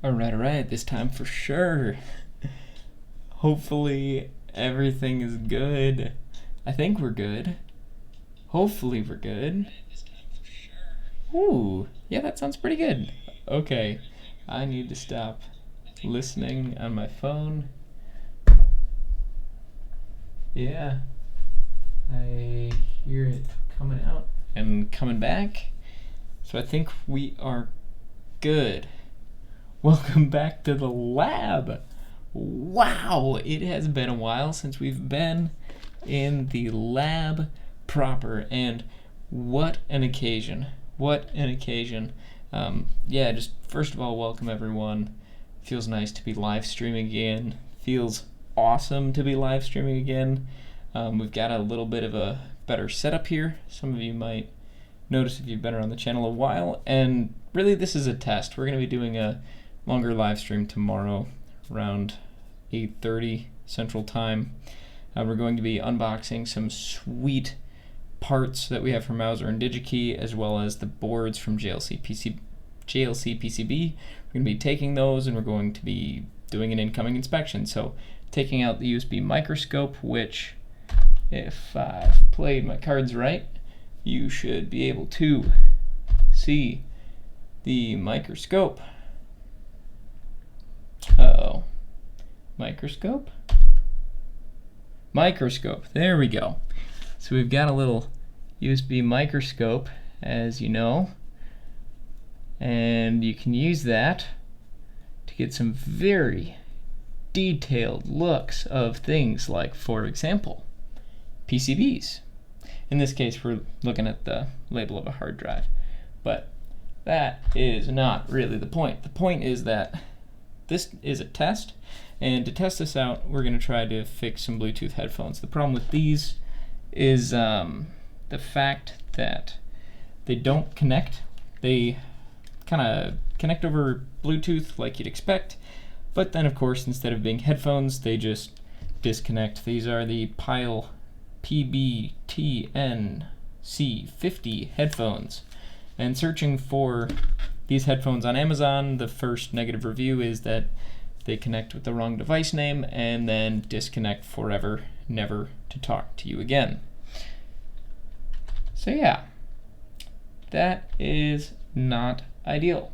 Alright, this time for sure. Hopefully everything is good. I think we're good. Hopefully we're good. Ooh, yeah, that sounds pretty good. Okay, I need to stop listening on my phone. Yeah, I hear it coming out and coming back. So I think we are good. Welcome back to the lab. Wow, it has been a while since we've been in the lab proper, and what an occasion. What an occasion. Yeah, just first of all, welcome everyone. Feels nice to be live streaming again. Feels awesome to be live streaming again. We've got a little bit of a better setup here. Some of you might notice if you've been around the channel a while, and really this is a test. We're going to be doing a longer live stream tomorrow around 8:30 Central Time. We're going to be unboxing some sweet parts that we have from Mouser and DigiKey, as well as the boards from JLC PCB. We're going to be taking those and we're going to be doing an incoming inspection. So taking out the USB microscope, which, if I've played my cards right, you should be able to see the microscope. Uh-oh. Microscope? Microscope. There we go. So we've got a little USB microscope, as you know, and you can use that to get some very detailed looks of things like, for example, PCBs. In this case, we're looking at the label of a hard drive, but that is not really the point. The point is that this is a test, and to test this out, we're going to try to fix some Bluetooth headphones. The problem with these is the fact that they don't connect. They kind of connect over Bluetooth like you'd expect, but then of course, instead of being headphones, they just disconnect. These are the Pile PBTNC50 headphones, and searching for these headphones on Amazon, the first negative review is that they connect with the wrong device name and then disconnect forever, never to talk to you again. So yeah, that is not ideal.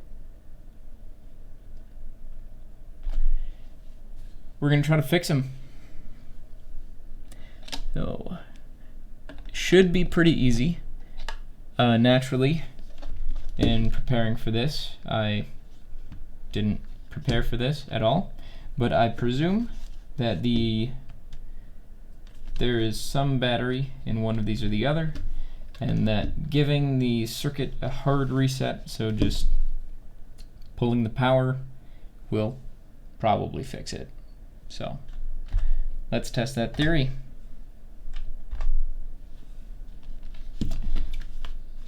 We're going to try to fix them. So, should be pretty easy. Naturally, in preparing for this, I didn't prepare for this at all, but I presume that there is some battery in one of these or the other, and that giving the circuit a hard reset, so just pulling the power, will probably fix it. So let's test that theory.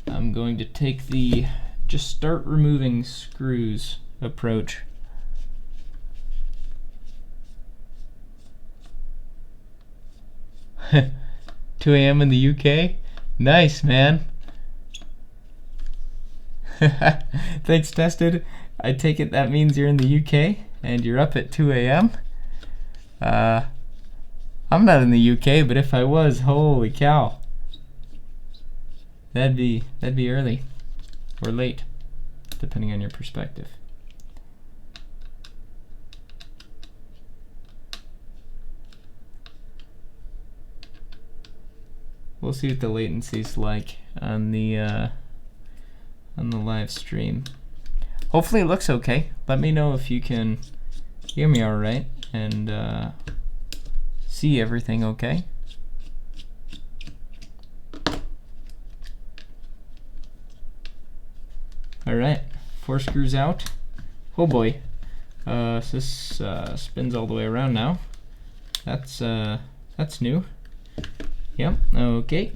I'm going to take the just start removing screws approach. "2 a.m. in the UK? Nice, man." Thanks, Tested. I take it that means you're in the UK and you're up at 2 a.m.? I'm not in the UK, but if I was, holy cow. That'd be early or late, depending on your perspective. We'll see what the latency's like on the live stream. Hopefully it looks okay. Let me know if you can hear me all right and see everything okay. All right, 4 screws out. Oh boy, so this spins all the way around now. That's new. Yep, okay.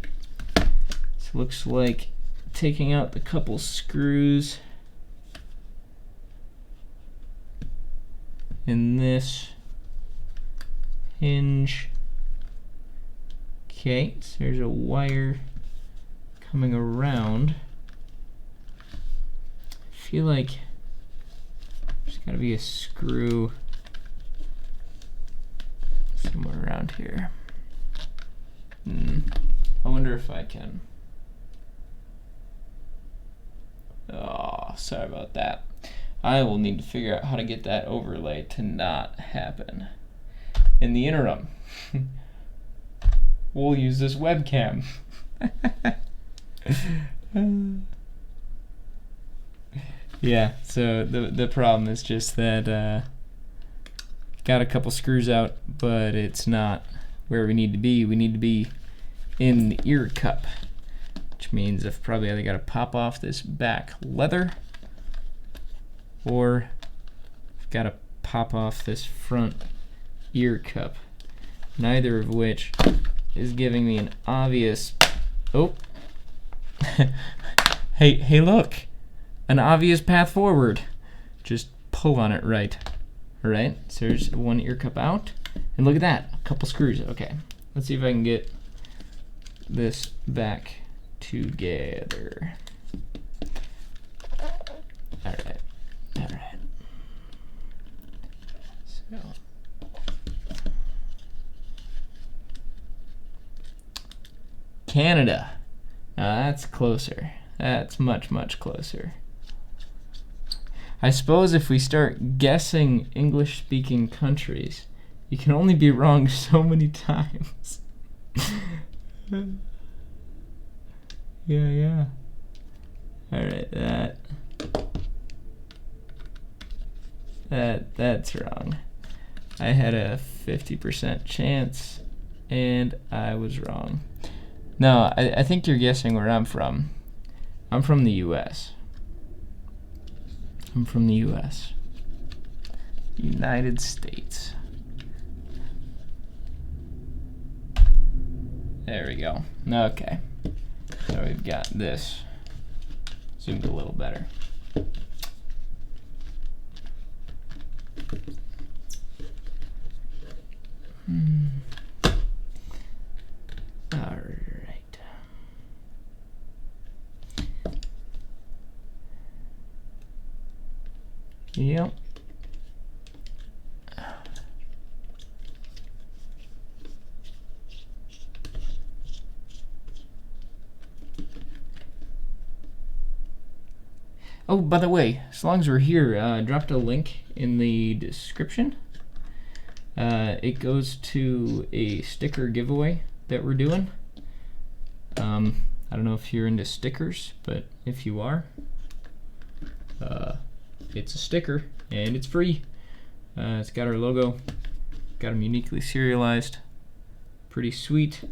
So looks like taking out the couple screws in this hinge. Okay, so there's a wire coming around. I feel like gotta be a screw somewhere around here. I wonder if I can. Oh, sorry about that. I will need to figure out how to get that overlay to not happen. In the interim, we'll use this webcam. Yeah, so the problem is just that got a couple screws out, but it's not where we need to be. We need to be in the ear cup, which means I've probably either got to pop off this back leather, or I've got to pop off this front ear cup, neither of which is giving me an obvious, oh, hey look, an obvious path forward. Just pull on it right. Alright, so there's one ear cup out, and look at that, a couple screws. Okay, let's see if I can get this back together. Alright. So Canada. Now that's closer. That's much closer. I suppose if we start guessing English-speaking countries, you can only be wrong so many times. Yeah. Alright, that's wrong. I had a 50% chance, and I was wrong. No, I think you're guessing where I'm from. I'm from the US. I'm from the US. United States. There we go. Okay. So we've got this zoomed a little better. All right. Yep. Oh, by the way, as long as we're here, I dropped a link in the description. It goes to a sticker giveaway that we're doing. I don't know if you're into stickers, but if you are, it's a sticker and it's free. It's got our logo, got them uniquely serialized, pretty sweet.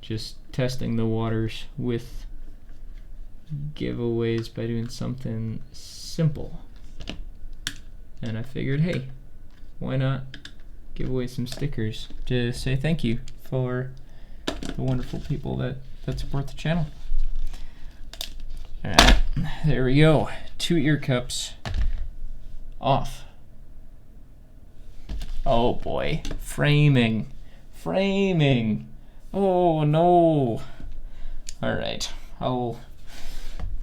Just testing the waters with giveaways by doing something simple, and I figured, hey, why not give away some stickers to say thank you for the wonderful people that support the channel. Alright, there we go. 2 ear cups off. Oh boy, framing. Oh no. Alright, I'll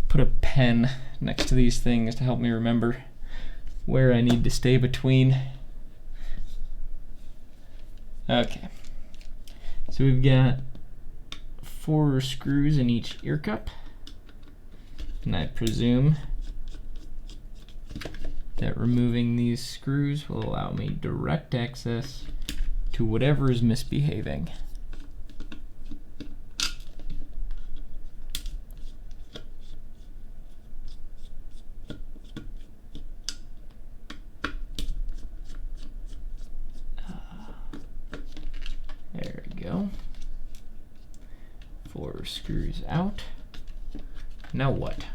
put a pen next to these things to help me remember where I need to stay between. Okay, so we've got 4 screws in each ear cup, and I presume that removing these screws will allow me direct access to whatever is misbehaving. There we go. 4 screws out. Now what?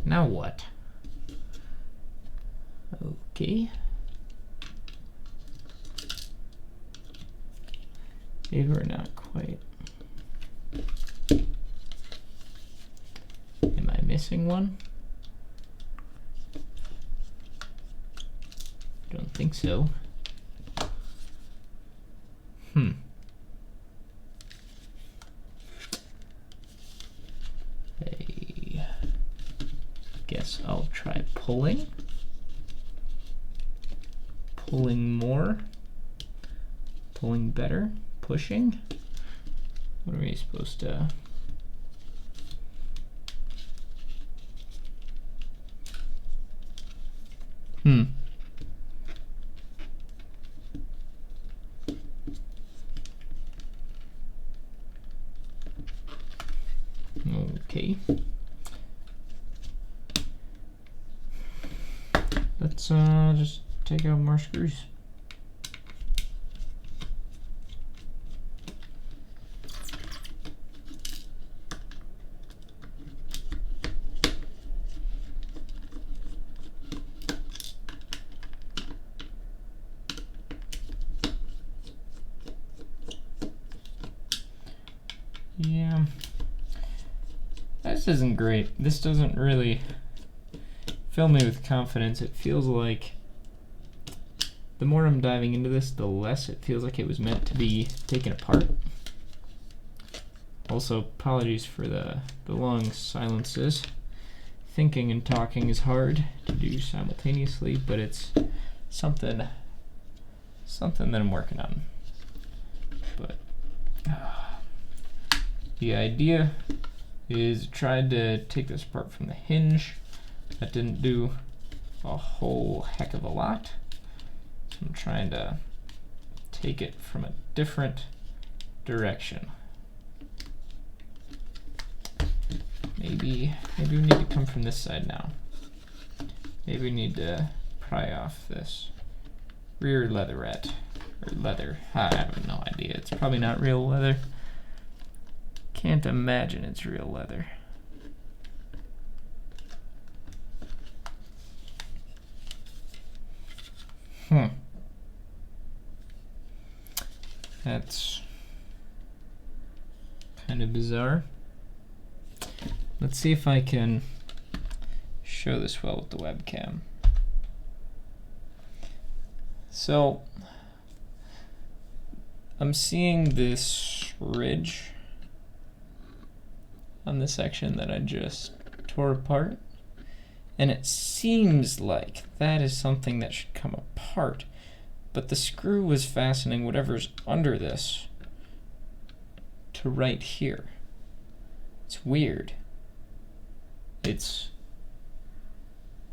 Now what? Okay. Maybe we're not quite. Am I missing one? Don't think so. I guess I'll try pulling. Pulling more. Pulling better. Pushing. What are we supposed to... Okay. Let's just take out more screws. Yeah. This isn't great. This doesn't really fill me with confidence. It feels like the more I'm diving into this, the less it feels like it was meant to be taken apart. Also, apologies for the long silences. Thinking and talking is hard to do simultaneously, but it's something that I'm working on. But the idea is tried to take this apart from the hinge. That didn't do a whole heck of a lot. So I'm trying to take it from a different direction. Maybe we need to come from this side now. Maybe we need to pry off this rear leatherette, or leather. I have no idea. It's probably not real leather. Can't imagine it's real leather. That's kind of bizarre. Let's see if I can show this well with the webcam. So I'm seeing this ridge on the section that I just tore apart, and it seems like that is something that should come apart, but the screw was fastening whatever's under this to right here. It's weird. It's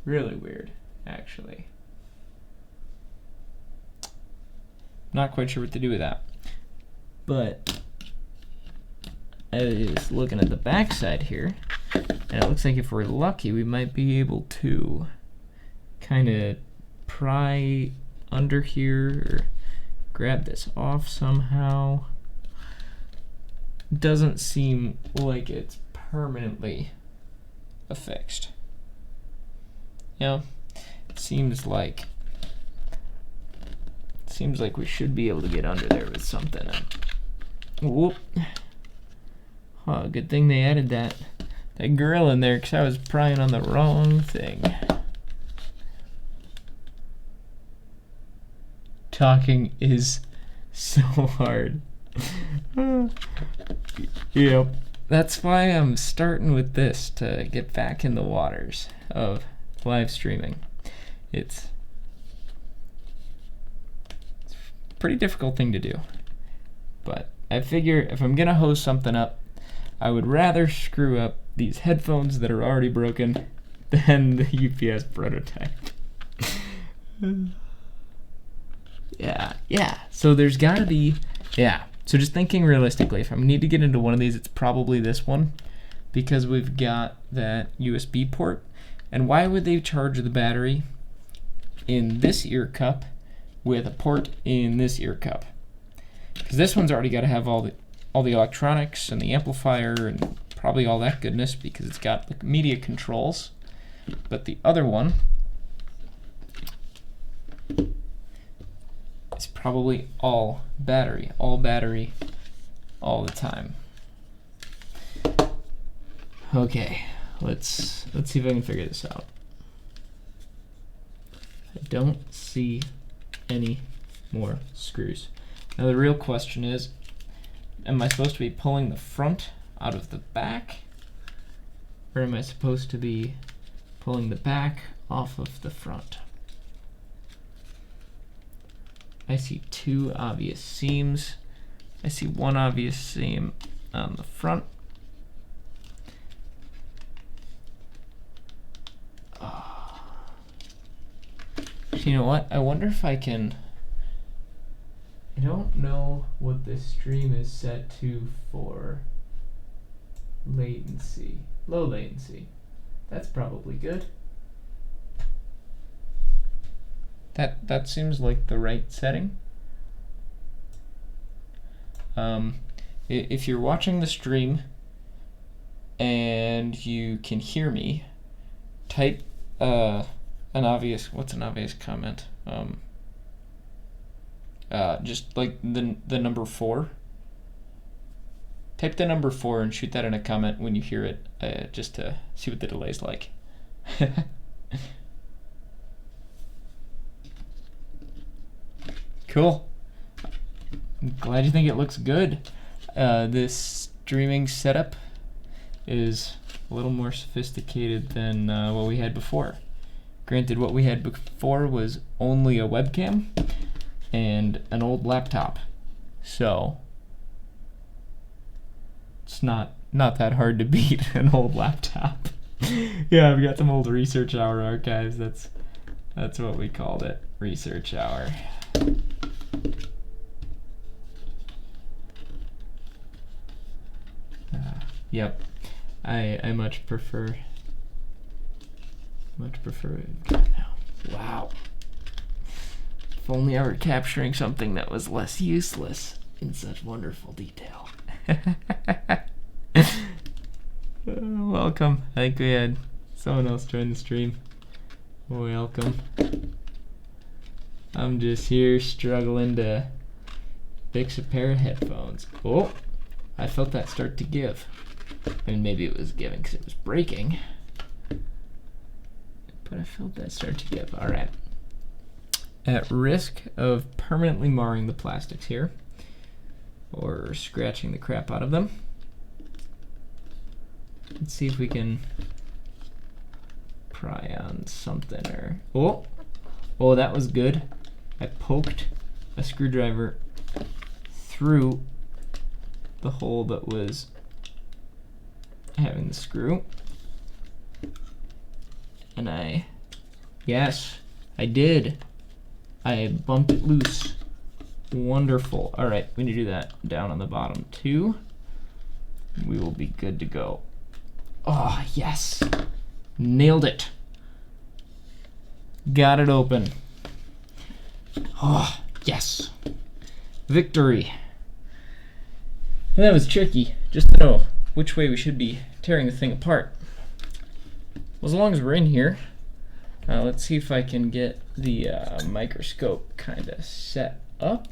really weird, actually. Not quite sure what to do with that, but I was looking at the back side here, and it looks like if we're lucky, we might be able to kind of pry under here or grab this off somehow. Doesn't seem like it's permanently affixed. You know, it seems like we should be able to get under there with something. Whoop. Oh, good thing they added that grill in there, because I was prying on the wrong thing. Talking is so hard. Yep. That's why I'm starting with this, to get back in the waters of live streaming. It's a pretty difficult thing to do. But I figure if I'm gonna hose something up, I would rather screw up these headphones that are already broken than the UPS prototype. Yeah. So there's gotta be, So just thinking realistically, if I need to get into one of these, it's probably this one, because we've got that USB port. And why would they charge the battery in this ear cup with a port in this ear cup? Because this one's already got to have all the electronics and the amplifier and probably all that goodness, because it's got like media controls. But the other one is probably all battery, all the time. Okay, let's see if I can figure this out. I don't see any more screws. Now the real question is, am I supposed to be pulling the front out of the back? Or am I supposed to be pulling the back off of the front? I see two obvious seams. I see one obvious seam on the front. You know what? I wonder if I can... I don't know what this stream is set to for latency. Low latency. That's probably good. That seems like the right setting. If you're watching the stream and you can hear me, type what's an obvious comment? Just like the number 4. Type the number 4 and shoot that in a comment when you hear it, just to see what the delay's like. Cool. I'm glad you think it looks good. This streaming setup is a little more sophisticated than what we had before. Granted, what we had before was only a webcam and an old laptop, so it's not that hard to beat an old laptop. Yeah, I've got some old Research Hour archives. That's what we called it, Research Hour. Yep, I much prefer it now. Wow. If only I were capturing something that was less useless in such wonderful detail. Welcome. I think we had someone else join the stream. Welcome. I'm just here struggling to fix a pair of headphones. Oh, I felt that start to give. And maybe it was giving because it was breaking. But I felt that start to give. All right. At risk of permanently marring the plastics here, or scratching the crap out of them, let's see if we can pry on something. Or oh, that was good. I poked a screwdriver through the hole that was having the screw, and yes, I did. I bumped it loose. Wonderful. All right, we need to do that down on the bottom too. We will be good to go. Oh, yes. Nailed it. Got it open. Oh, yes. Victory. That was tricky, just to know which way we should be tearing the thing apart. Well, as long as we're in here, let's see if I can get the microscope kind of set up,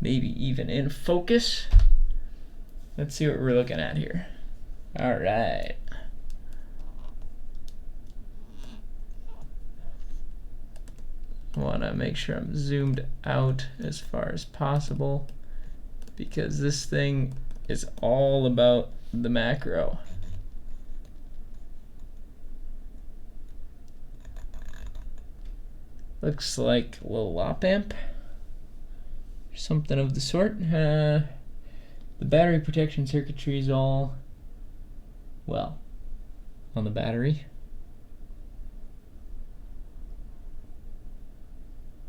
maybe even in focus. Let's see what we're looking at here. All right. I want to make sure I'm zoomed out as far as possible, because this thing is all about the macro. Looks like a little op amp, something of the sort. The battery protection circuitry is all, well, on the battery.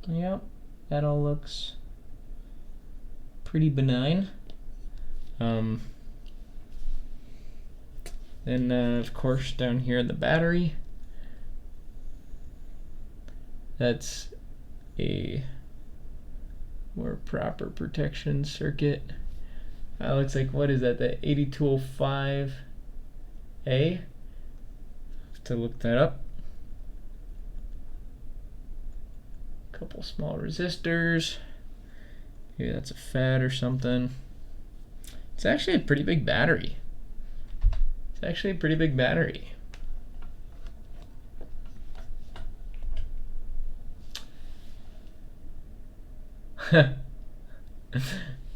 Yep, that all looks pretty benign. Then of course down here in the battery, that's a more proper protection circuit. Looks like, what is that, the 8205A? Have to look that up. Couple small resistors. Maybe that's a FAD or something. It's actually a pretty big battery. It's actually a pretty big battery.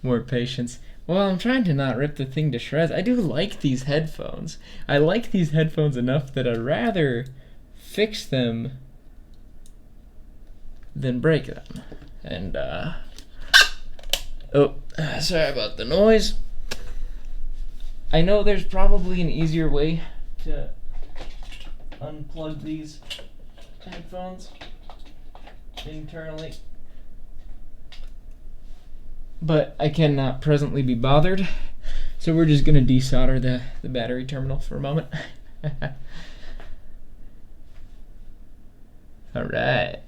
More patience. Well, I'm trying to not rip the thing to shreds. I do like these headphones. I like these headphones enough that I'd rather fix them than break them. And, oh, sorry about the noise. I know there's probably an easier way to unplug these headphones internally, but I cannot presently be bothered, so we're just going to desolder the battery terminal for a moment. All right.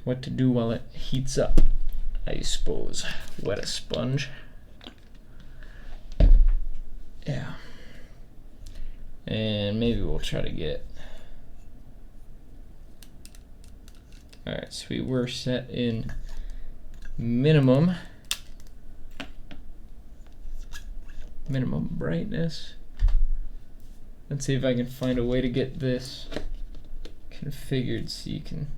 What to do while it heats up? I suppose wet a sponge. Yeah. And maybe we'll try to get... Alright, so we were set in minimum brightness. Let's see if I can find a way to get this configured so you can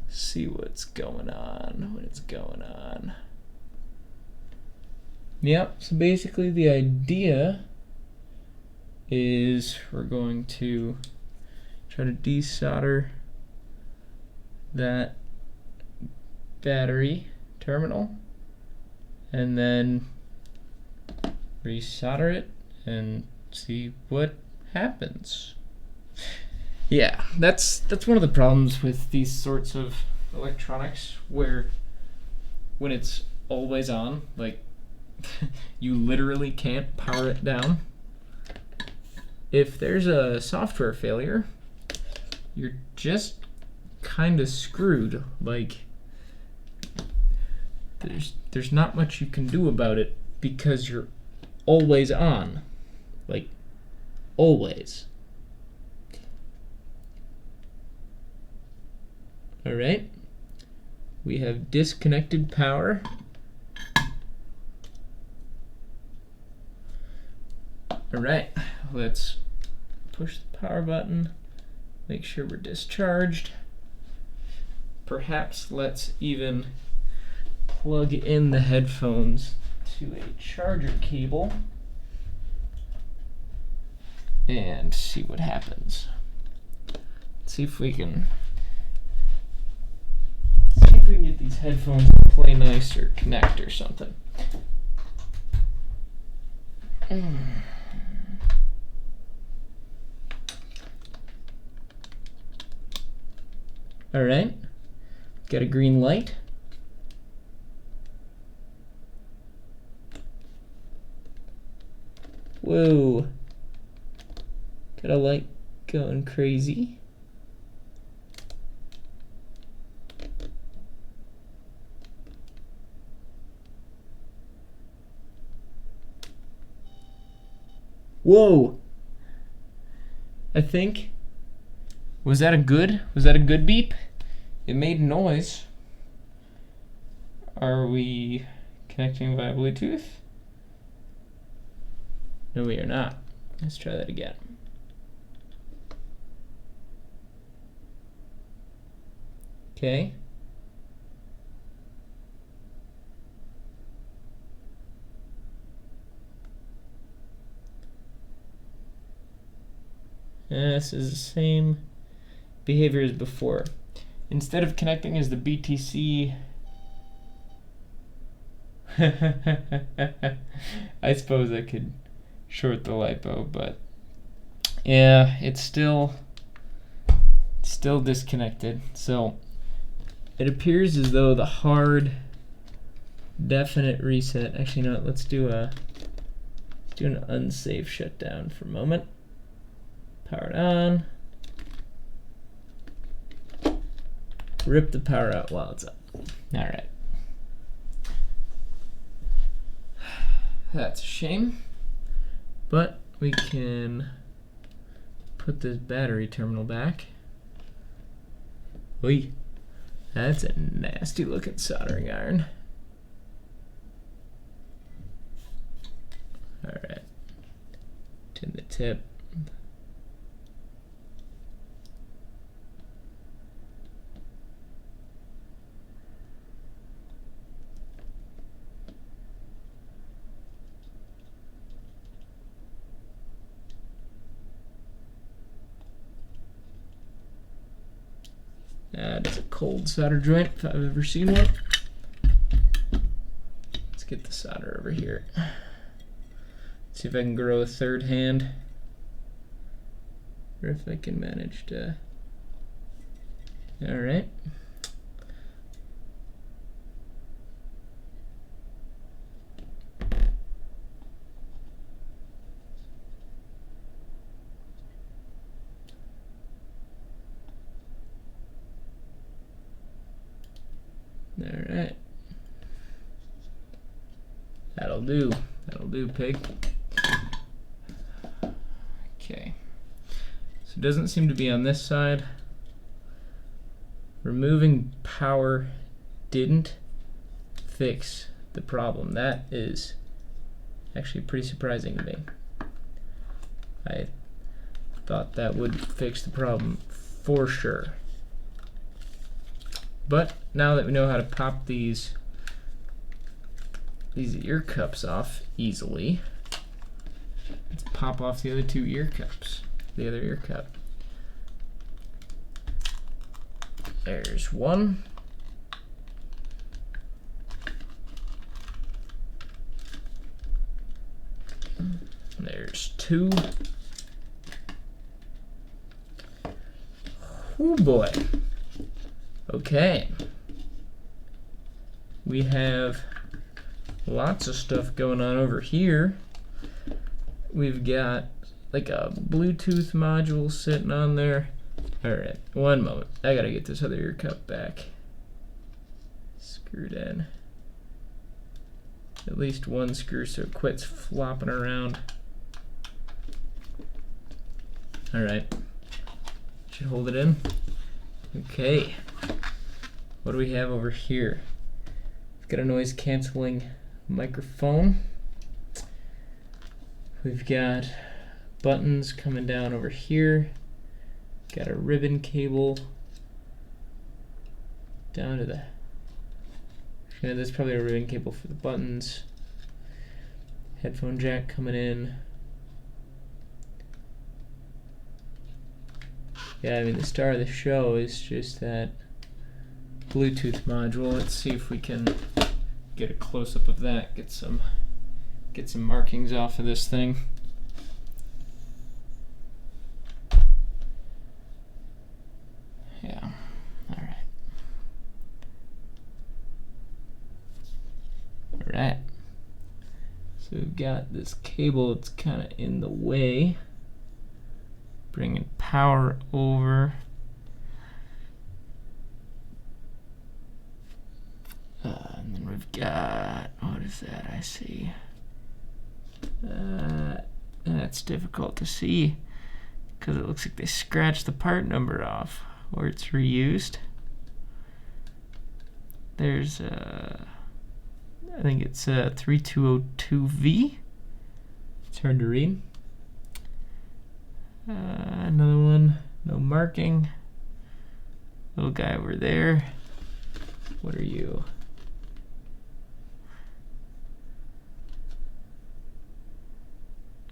see what's going on when it's going on. Yep, so basically the idea is we're going to try to desolder that battery terminal and then resolder it and see what happens. Yeah, that's one of the problems with these sorts of electronics, where when it's always on, like you literally can't power it down. If there's a software failure, you're just kind of screwed. Like there's not much you can do about it because you're always on, like always. All right, we have disconnected power. All right, let's push the power button, make sure we're discharged. Perhaps let's even plug in the headphones to a charger cable and see what happens. Let's see if we can get these headphones to play nice or connect or something. All right, got a green light. Whoa, got a light going crazy. Whoa, I think, was that a good beep? It made noise. Are we connecting via Bluetooth? No, we are not. Let's try that again. Okay. This is the same behavior as before. Instead of connecting as the BTC, I suppose I could short the LiPo, but yeah, it's still disconnected. So it appears as though the hard definite reset. Actually, no. Let's do an unsafe shutdown for a moment. Power it on. Rip the power out while it's up. All right. That's a shame, but we can put this battery terminal back. Oy, that's a nasty looking soldering iron. All right, tin the tip. That is a cold solder joint if I've ever seen one. Let's get the solder over here. See if I can grow a third hand, or if I can manage to. All right. All right. That'll do. That'll do, pig. Okay. So it doesn't seem to be on this side. Removing power didn't fix the problem. That is actually pretty surprising to me. I thought that would fix the problem for sure. But now that we know how to pop these ear cups off easily, let's pop off the other two ear cups. The other ear cup. There's one. There's two. Oh boy. Okay. We have lots of stuff going on over here. We've got like a Bluetooth module sitting on there. Alright, one moment. I gotta get this other ear cup back screwed in. At least one screw so it quits flopping around. Alright. Should hold it in. Okay. What do we have over here? We've got a noise canceling microphone. We've got buttons coming down over here. Got a ribbon cable down to the. Yeah, there's probably a ribbon cable for the buttons. Headphone jack coming in. Yeah, I mean the star of the show is just that Bluetooth module. Let's see if we can get a close-up of that. Get some markings off of this thing. Yeah. All right. All right. So we've got this cable that's kind of in the way. Bringing power over. And then we've got, what is that I see? That's difficult to see because it looks like they scratched the part number off or it's reused. There's I think it's 3202V. It's hard to read. Another one, no marking. Little guy over there. What are you?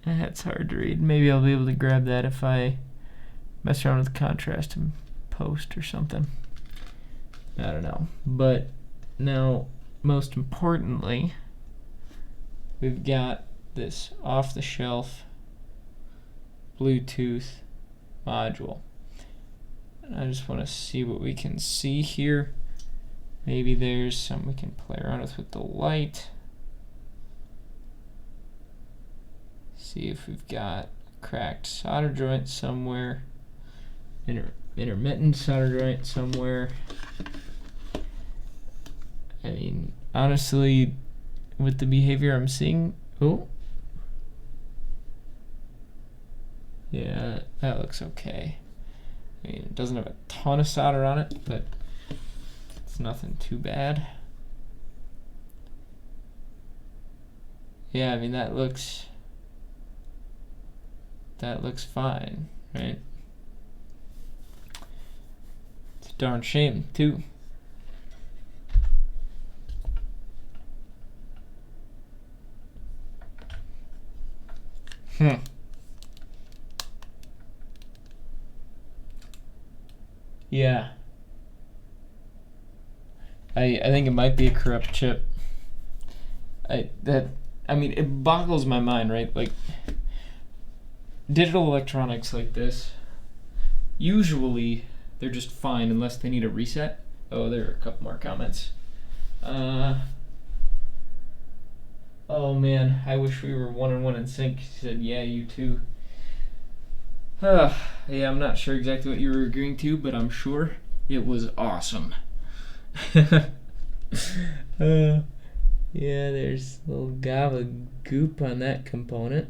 That's hard to read. Maybe I'll be able to grab that if I mess around with contrast and post or something. I don't know. But now, most importantly, we've got this off-the-shelf Bluetooth module. And I just want to see what we can see here. Maybe there's something we can play around with the light. See if we've got a cracked solder joint somewhere, intermittent solder joint somewhere. I mean, honestly, with the behavior I'm seeing, oh, yeah, that looks okay. I mean, it doesn't have a ton of solder on it, but it's nothing too bad. Yeah, I mean, that looks fine, right? It's a darn shame, too. Yeah. I think it might be a corrupt chip. I mean, it boggles my mind, right? Like, digital electronics like this, usually they're just fine unless they need a reset. Oh, there are a couple more comments. Oh man, I wish we were 1-1 in sync. She said, yeah, you too. Yeah, I'm not sure exactly what you were agreeing to, but I'm sure it was awesome. Yeah, there's a little gob of goop on that component.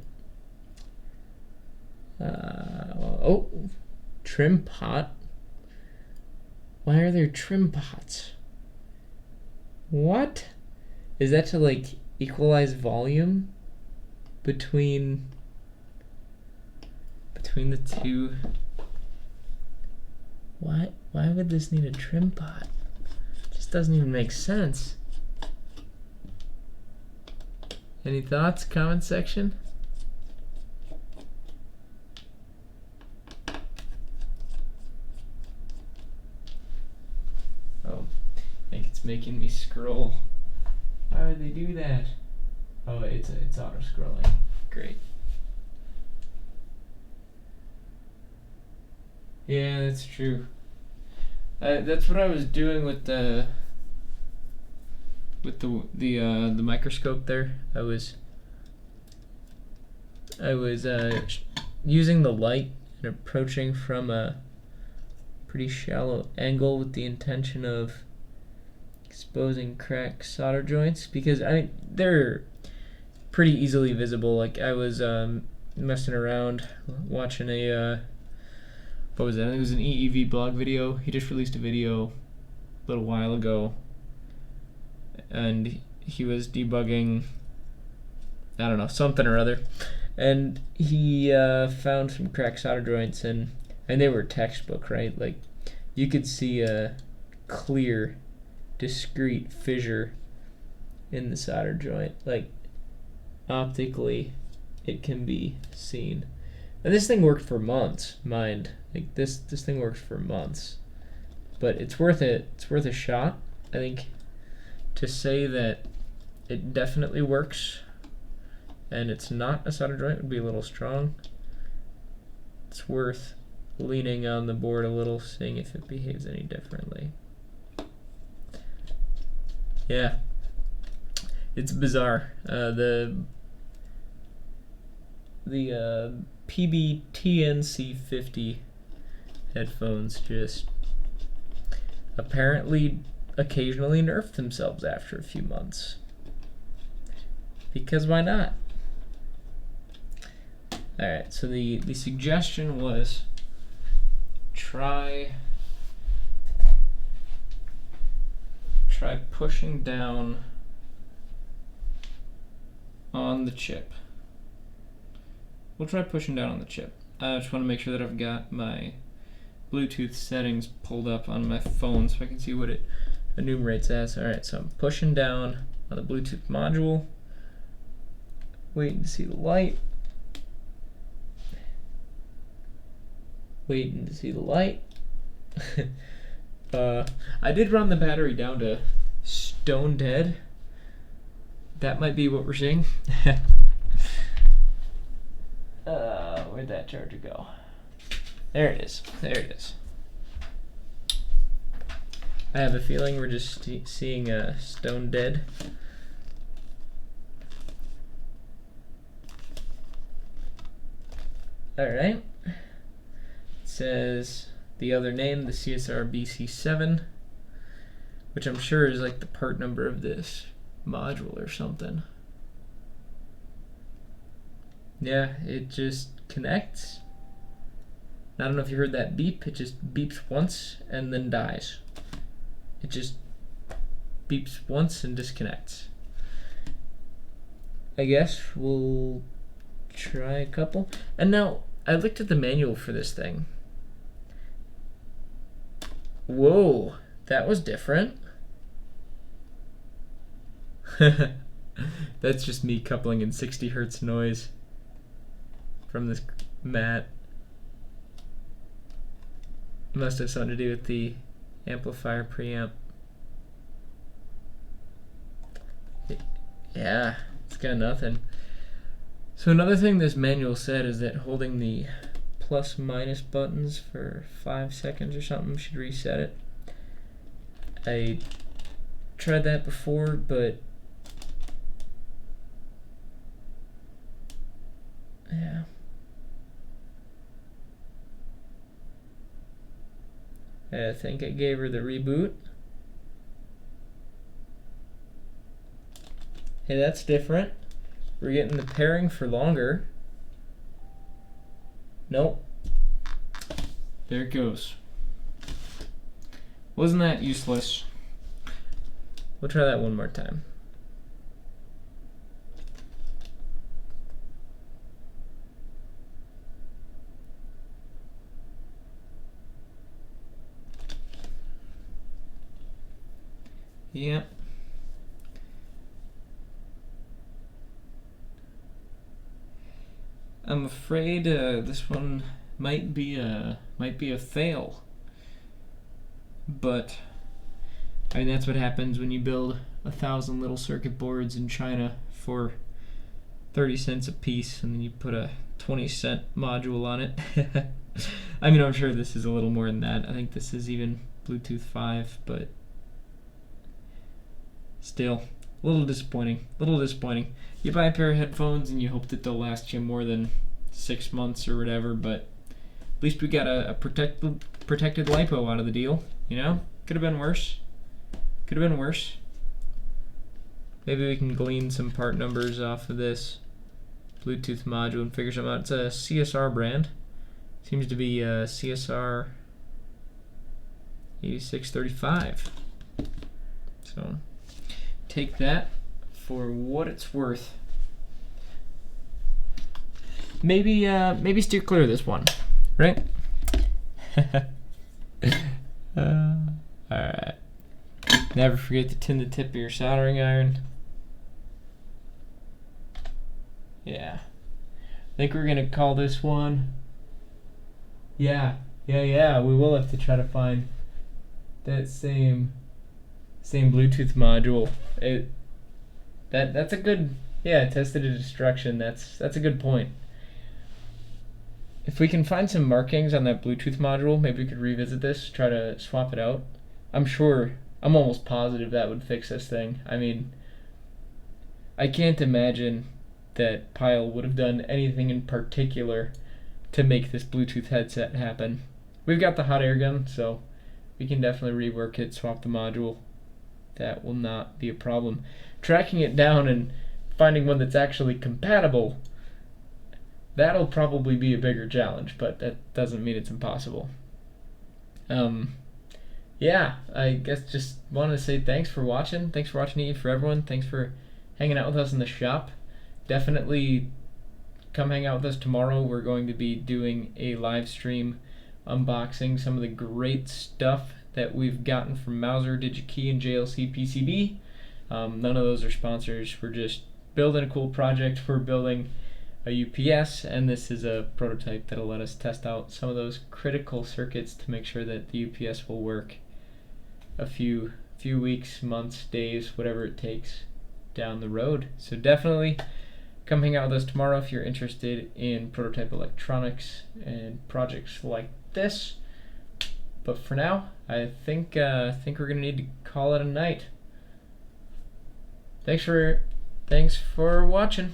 Oh, trim pot. Why are there trim pots? What? Is that to like equalize volume between the two? Why would this need a trim pot? It just doesn't even make sense. Any thoughts? Comment section? Oh, I think it's making me scroll. Why would they do that? Oh, it's auto scrolling. Great. Yeah, that's true. That's what I was doing with the microscope there. I was using the light and approaching from a pretty shallow angle with the intention of exposing cracked solder joints, because they're pretty easily visible. Like, I was messing around watching a what was that? I think it was an EEV blog video. He just released a video a little while ago, and he was debugging, I don't know, something or other, and he found some cracked solder joints, and they were textbook, right? Like, you could see a clear, discrete fissure in the solder joint. Like, optically, it can be seen. And this thing worked for months, mind. Like, this thing works for months. But it's worth it. It's worth a shot. I think to say that it definitely works and it's not a solder joint would be a little strong. It's worth leaning on the board a little, seeing if it behaves any differently. Yeah, it's bizarre. The PBTNC50 headphones just apparently occasionally nerf themselves after a few months. Because why not? Alright, so the suggestion was try pushing down on the chip. We'll try pushing down on the chip. I just want to make sure that I've got my Bluetooth settings pulled up on my phone so I can see what it enumerates as. Alright, so I'm pushing down on the Bluetooth module, waiting to see the light. Waiting to see the light. I did run the battery down to stone dead. That might be what we're seeing. Where'd that charger go? There it is. There it is. I have a feeling we're just seeing stone dead. Alright. It says the other name, the CSR BC7, which I'm sure is like the part number of this module or something. Yeah, it just connects. I don't know if you heard that beep. It just beeps once and then dies. It just beeps once and disconnects. I guess we'll try a couple. And now, I looked at the manual for this thing. Whoa, that was different. That's just me coupling in 60 hertz noise from this mat. Must have something to do with the amplifier preamp. Yeah, it's got nothing. So another thing this manual said is that holding the plus minus buttons for 5 seconds or something should reset it. I tried that before, but yeah. I think I gave her the reboot. Hey, that's different. We're getting the pairing for longer. Nope. There it goes. Wasn't that useless? We'll try that one more time. Yep. I'm afraid this one might be a fail. But I mean, that's what happens when you build 1,000 little circuit boards in China for 30 cents a piece, and then you put a 20-cent module on it. I mean, I'm sure this is a little more than that. I think this is even Bluetooth 5, but still, a little disappointing. You buy a pair of headphones and you hope that they'll last you more than 6 months or whatever, but at least we got a protected LiPo out of the deal, you know? Could have been worse. Maybe we can glean some part numbers off of this Bluetooth module and figure something out. It's a CSR brand. Seems to be CSR 8635. So take that for what it's worth. Maybe steer clear of this one, right? Alright. Never forget to tin the tip of your soldering iron. Yeah. I think we're gonna call this one. Yeah. We will have to try to find that same Bluetooth module. That's a good, tested to destruction. That's a good point. If we can find some markings on that Bluetooth module, maybe we could revisit this, try to swap it out. I'm almost positive that would fix this thing. I mean, I can't imagine that Pyle would have done anything in particular to make this Bluetooth headset happen. We've got the hot air gun, so we can definitely rework it, swap the module. That will not be a problem. Tracking it down and finding one that's actually compatible, that'll probably be a bigger challenge, but that doesn't mean it's impossible. I guess just wanted to say thanks for watching. Thanks for watching EEforEveryone. Thanks for hanging out with us in the shop. Definitely come hang out with us tomorrow. We're going to be doing a live stream unboxing some of the great stuff that we've gotten from Mouser, DigiKey, and JLC PCB. None of those are sponsors. We're just building a cool project. We're building a UPS, and this is a prototype that'll let us test out some of those critical circuits to make sure that the UPS will work a few weeks, months, days, whatever it takes down the road. So definitely come hang out with us tomorrow if you're interested in prototype electronics and projects like this. But for now, I think we're gonna need to call it a night. Thanks for watching.